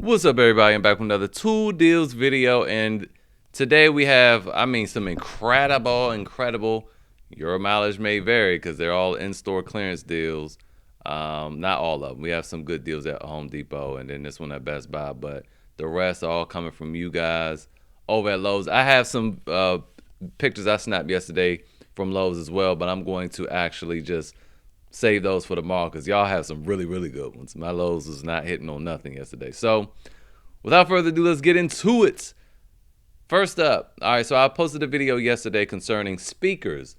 What's up, everybody? I'm back with another tool deals video, and today we have, some incredible. Your mileage may vary because they're all in-store clearance deals. Not all of them. We have some good deals at Home Depot, and then this one at Best Buy, but the rest are all coming from you guys over at Lowe's. I have some pictures I snapped yesterday from Lowe's as well, but I'm going to actually just save those for tomorrow because y'all have some really good ones. My Lowe's was not hitting on nothing yesterday. So without further ado, let's get into it. First up, all right, so I posted a video yesterday concerning speakers.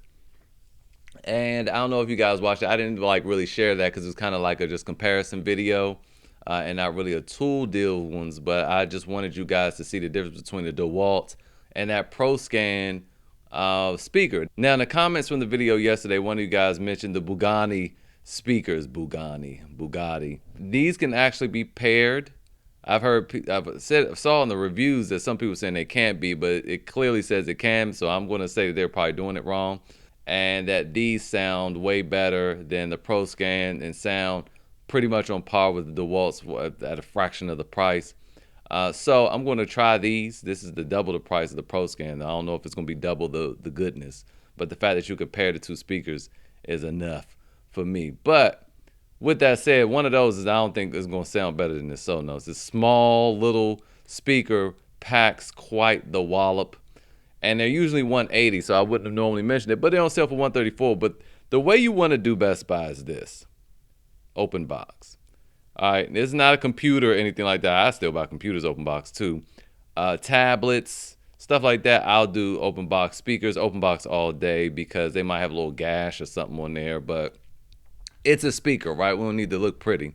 And I don't know if you guys watched it. I didn't really share that because it was kind of like a just comparison video and not really a tool deal ones. But I just wanted you guys to see the difference between the DeWalt and that ProScan speaker. Now, in the comments from the video yesterday, one of you guys mentioned the Bugatti speakers. Bugatti. These can actually be paired. Saw in the reviews that some people saying they can't be, but it clearly says it can. So I'm going to say that they're probably doing it wrong, and that these sound way better than the ProScan and sound pretty much on par with the DeWalt's at a fraction of the price. So I'm going to try these. This is the double the price of the ProScan. I don't know if it's going to be double the goodness, but the fact that you compare the two speakers is enough for me. But with that said, one of those is I don't think is going to sound better than the Sonos. This small little speaker packs quite the wallop, and they're usually 180, so I wouldn't have normally mentioned it, but they don't sell for 134. But the way you want to do Best Buy is this: open box. All right, this is not a computer or anything like that. I still buy computers open box too. Tablets, stuff like that, I'll do open box. Speakers, open box all day because they might have a little gash or something on there, but it's a speaker, right? We don't need to look pretty.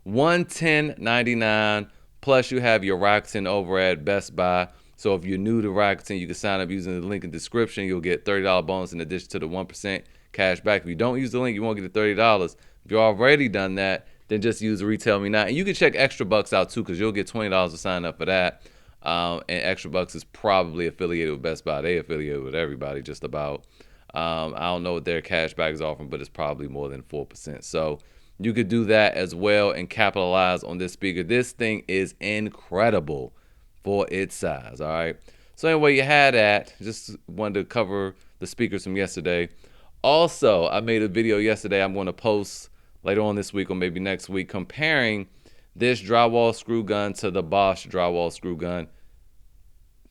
$110.99 plus you have your Rakuten over at Best Buy. So if you're new to Rakuten, you can sign up using the link in the description. You'll get $30 bonus in addition to the 1% cash back. If you don't use the link, you won't get the $30. If you've already done that, then just use Retail Me Now. And you can check Extra Bucks out too, because you'll get $20 to sign up for that. And Extra Bucks is probably affiliated with Best Buy. They affiliated with everybody just about. I don't know what their cash back is offering, but it's probably more than 4%. So you could do that as well and capitalize on this speaker. This thing is incredible for its size, all right? So anyway, you had that. Just wanted to cover the speakers from yesterday. Also, I made a video yesterday I'm going to post later on this week or maybe next week comparing this drywall screw gun to the Bosch drywall screw gun.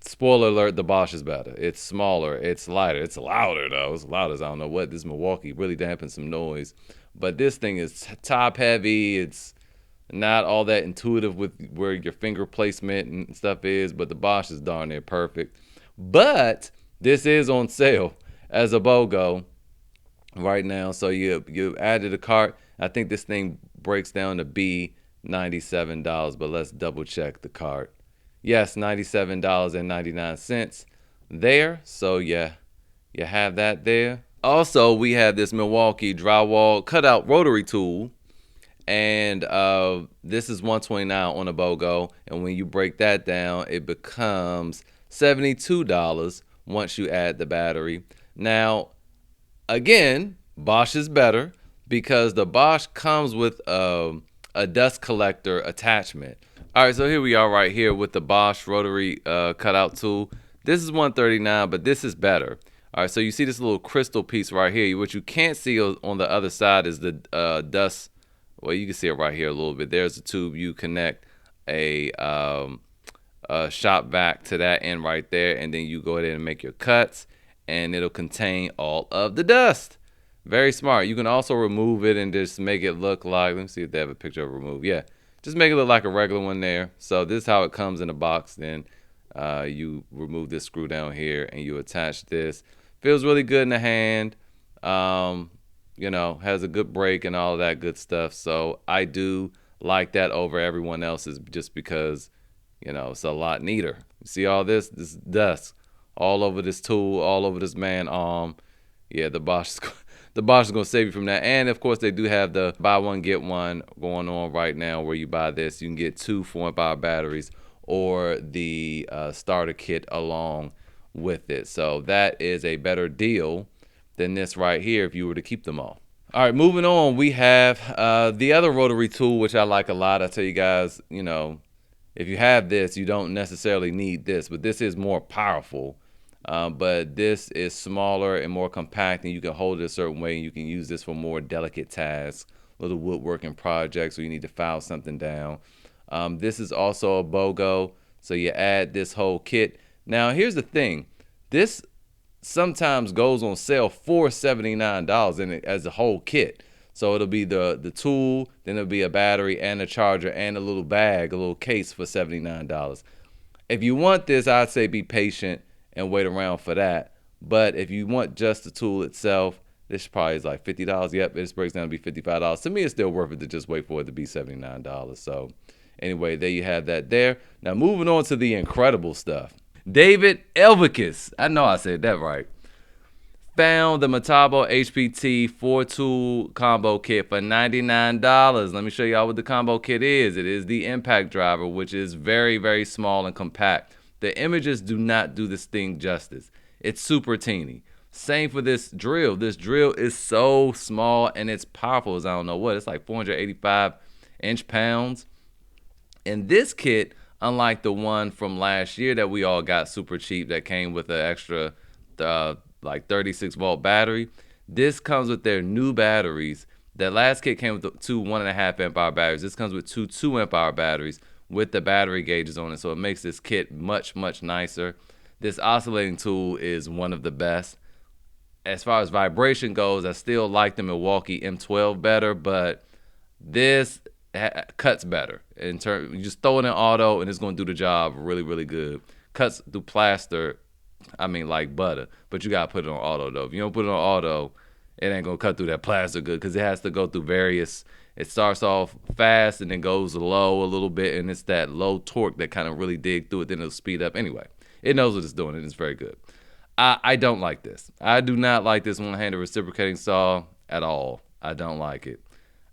Spoiler alert, the Bosch is better. It's smaller, it's lighter, it's louder though. It's loud as I don't know what. This Milwaukee really dampens some noise. But this thing is top heavy. It's not all that intuitive with where your finger placement and stuff is, but the Bosch is darn near perfect. But this is on sale as a BOGO right now. So you add to the cart. I think this thing breaks down to be $97, but let's double check the cart. Yes, $97.99 there. So yeah, you have that there. Also, we have this Milwaukee drywall cutout rotary tool, and this is $129 on a BOGO. And when you break that down, it becomes $72 once you add the battery. Now, again, Bosch is better because the Bosch comes with a dust collector attachment. All right, so here we are right here with the Bosch rotary cutout tool. This is $139, but this is better. All right, so you see this little crystal piece right here. What you can't see on the other side is the dust. Well, you can see it right here a little bit. There's a tube. You connect a shop vac to that end right there, and then you go ahead and make your cuts, and it'll contain all of the dust. Very smart. You can also remove it and just make it look like, let me see if they have a picture of remove. Yeah, just make it look like a regular one there. So this is how it comes in a box. Then you remove this screw down here and you attach this. Feels really good in the hand. Has a good break and all of that good stuff. So I do like that over everyone else's just because, it's a lot neater. You see all this dust all over this tool, all over this man arm. Yeah, the Bosch is going to save you from that. And of course, they do have the buy one get one going on right now, where you buy this, you can get 2 4-amp-hour batteries or the starter kit along with it. So that is a better deal than this right here if you were to keep them all. All right, moving on, we have the other rotary tool, which I like a lot. I tell you guys, If you have this, you don't necessarily need this, but this is more powerful. But this is smaller and more compact, and you can hold it a certain way, and you can use this for more delicate tasks, little woodworking projects where you need to file something down. This is also a BOGO, so you add this whole kit. Now, here's the thing. This sometimes goes on sale for $79 in it as a whole kit. So it'll be the tool, then it'll be a battery and a charger and a little bag, a little case for $79. If you want this, I'd say be patient and wait around for that. But if you want just the tool itself, this probably is like $50. Yep, this breaks down to be $55. To me, it's still worth it to just wait for it to be $79. So anyway, there you have that there. Now moving on to the incredible stuff. David Elvikis, I know I said that right, found the Metabo HPT 4-tool combo kit for $99. Let me show y'all what the combo kit is. It is the impact driver, which is very, very small and compact. The images do not do this thing justice. It's super teeny. Same for this drill. This drill is so small and it's powerful as I don't know what. It's like 485 inch-pounds. And this kit, unlike the one from last year that we all got super cheap that came with an extra like 36-volt battery, this comes with their new batteries. That last kit came with two 1.5 amp hour batteries. This comes with two 2 amp hour batteries with the battery gauges on it, so it makes this kit much, much nicer. This oscillating tool is one of the best. As far as vibration goes, I still like the Milwaukee M12 better, but this cuts better. In turn, you just throw it in auto and it's going to do the job really, really good. Cuts through plaster, I mean like butter, but you got to put it on auto though. If you don't put it on auto, it ain't going to cut through that plaster good because it has to go through various. It starts off fast and then goes low a little bit, and it's that low torque that kind of really dig through it, then it'll speed up. Anyway, it knows what it's doing and it's very good. I don't like this. I do not like this one-handed reciprocating saw at all. I don't like it.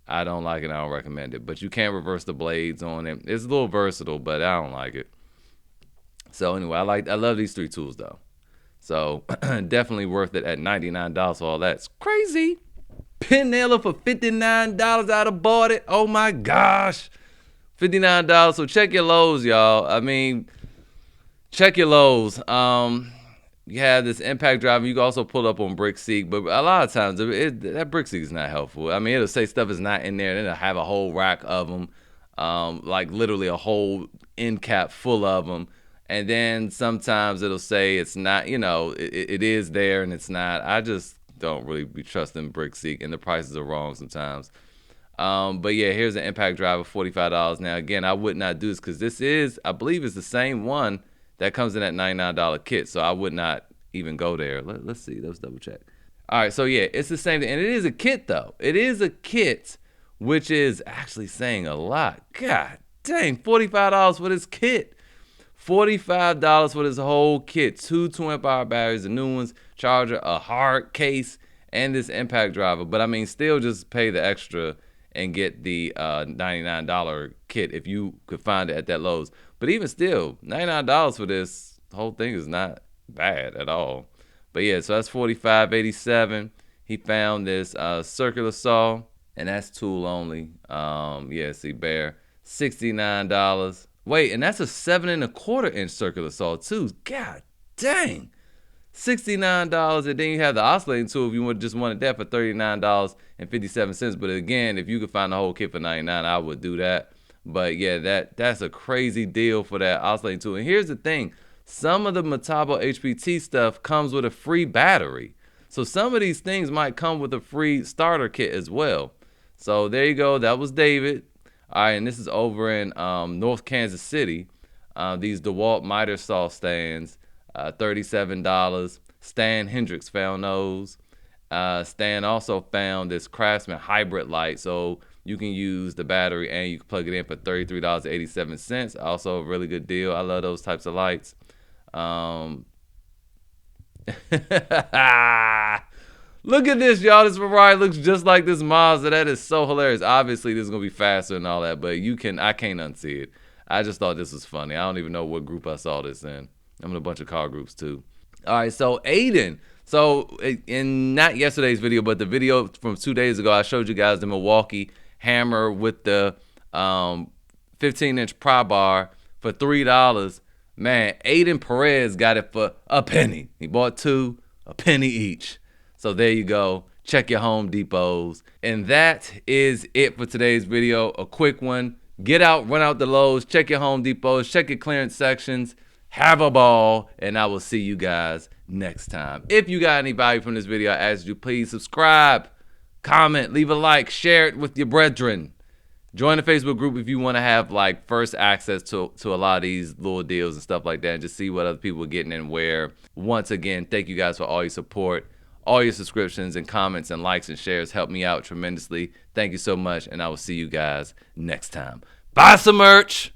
I don't like it. I don't recommend it. But you can reverse the blades on it. It's a little versatile, but I don't like it. So anyway, I love these three tools though. So definitely worth it at $99 for all that. It's crazy. Pin nailer for $59. I'd have bought it. Oh my gosh. $59. So check your lows, y'all. I mean, check your lows. You have this impact driver. You can also pull up on BrickSeek, but a lot of times that BrickSeek is not helpful. I mean, it'll say stuff is not in there, and it'll have a whole rack of them, like literally a whole end cap full of them. And then sometimes it'll say it's not, it is there and it's not. I just don't really be trusting BrickSeek, and the prices are wrong sometimes. But yeah, here's an impact driver, $45. Now, again, I would not do this because this is, I believe, it's the same one that comes in that $99 kit, so I would not even go there. Let's see. Let's double check. All right, so yeah, it's the same thing, and it is a kit though. It is a kit, which is actually saying a lot. God dang, $45 for this kit. $45 for this whole kit. Two 2 amp hour batteries, the new ones, charger, a hard case, and this impact driver. But I mean, still just pay the extra and get the $99 kit if you could find it at that Lowe's. But even still, $99 for this whole thing is not bad at all. But yeah, so that's $45.87. He found this circular saw, and that's tool only. Yeah, see, Bear, $69. Wait, and that's a 7 1/4 inch circular saw too. God dang. $69, and then you have the oscillating tool if you just wanted that for $39.57. But again, if you could find the whole kit for $99, I would do that. But yeah, that's a crazy deal for that oscillating tool. And here's the thing. Some of the Metabo HPT stuff comes with a free battery. So some of these things might come with a free starter kit as well. So there you go. That was David. All right, and this is over in North Kansas City. These DeWalt miter saw stands, $37. Stan Hendricks found those. Stan also found this Craftsman hybrid light, so you can use the battery and you can plug it in for $33.87. Also a really good deal. I love those types of lights. Look at this, y'all. This Ferrari looks just like this Mazda. That is so hilarious. Obviously, this is going to be faster and all that, but I can't unsee it. I just thought this was funny. I don't even know what group I saw this in. I'm in a bunch of car groups, too. All right, so Aiden. So in not yesterday's video, but the video from 2 days ago, I showed you guys the Milwaukee hammer with the 15-inch pry bar for $3. Man, Aiden Perez got it for a penny. He bought 2, a penny each. So there you go. Check your Home Depots. And that is it for today's video. A quick one. Get out, run out the Lowe's, check your Home Depots, check your clearance sections, have a ball, and I will see you guys next time. If you got any value from this video, I ask you please subscribe, comment, leave a like, share it with your brethren. Join the Facebook group if you want to have like first access to a lot of these little deals and stuff like that, and just see what other people are getting and where. Once again, thank you guys for all your support. All your subscriptions and comments and likes and shares help me out tremendously. Thank you so much, and I will see you guys next time. Buy some merch.